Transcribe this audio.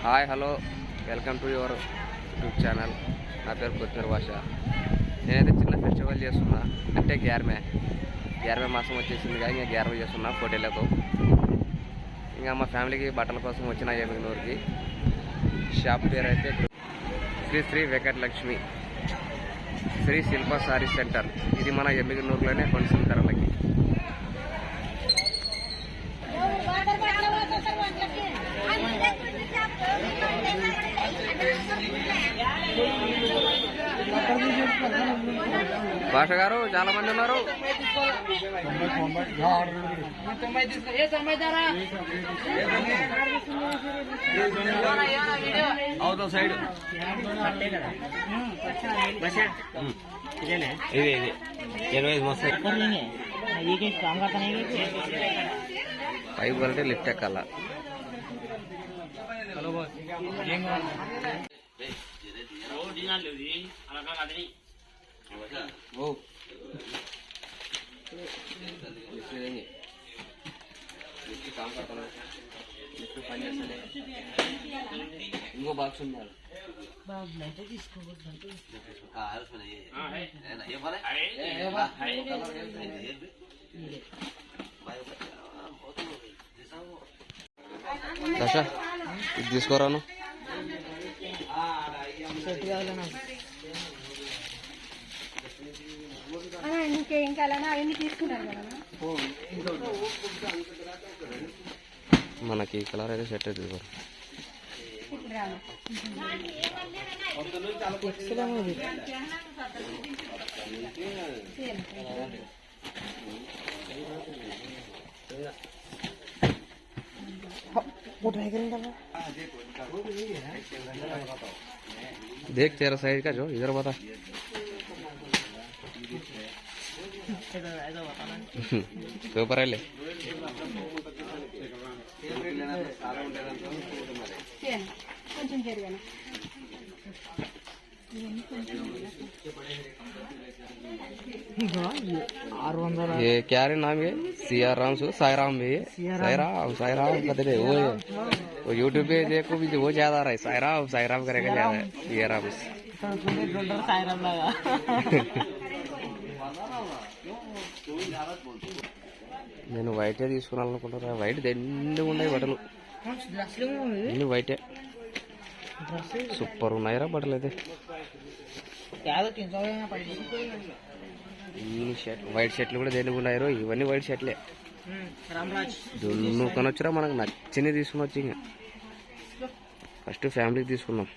Hi hello welcome to your YouTube channel. నా పేరు కొత్తిమీర భాష. నేనైతే చిన్న ఫెస్టివల్ చేస్తున్నా, అంటే గ్యార్మే మాసం వచ్చేసింది కానీ ఇంకా గ్యార్మే చేస్తున్నా పోటీలకు. ఇంకా మా ఫ్యామిలీకి బట్టల కోసం వచ్చిన ఎమ్మిగనూరుకి. షాప్ పేరు అయితే శ్రీ శ్రీ వెంకటలక్ష్మి శ్రీ శిల్ప సారీ సెంటర్. ఇది మన ఎమ్మిగనూరులోనే కొనసాగుతుంది ధరలకి. భాష గారు చాలా మంది ఉన్నారు. అవుతో సైడ్ ఇది 25 మస్తు పైపు కలితే లిఫ్ట్ ఎక్కాల. హలో ఇంకో బాక్స్ ఉంది దశ ఇది తీసుకోరాను. మనకి ఈ కలర్ అయితే సెట్ అవుతుంది. देख तेरा साइड का जो इधर बता. पेपर है ले ये क्या रे नाम है? सीआर राम से साईराम भी साईराम कहते थे वो यूट्यूब पे देखो भी वो ज्यादा रहा है. साईराम करेगा ज्यादा है. सीआर राम నేను వైటే తీసుకున్నానుకుంటున్నా. వైట్ దండిగా ఉన్నాయి బట్టలు, అన్ని వైటే. సూపర్ ఉన్నాయిరా బట్టలు అయితే. వైట్ షర్ట్లు కూడా దండిగా ఉన్నాయో. ఇవన్నీ వైట్ షర్ట్లే. దున్నుకొని వచ్చిరా మనకు నచ్చింది తీసుకుని వచ్చి ఇంకా ఫస్ట్ ఫ్యామిలీకి తీసుకున్నాం.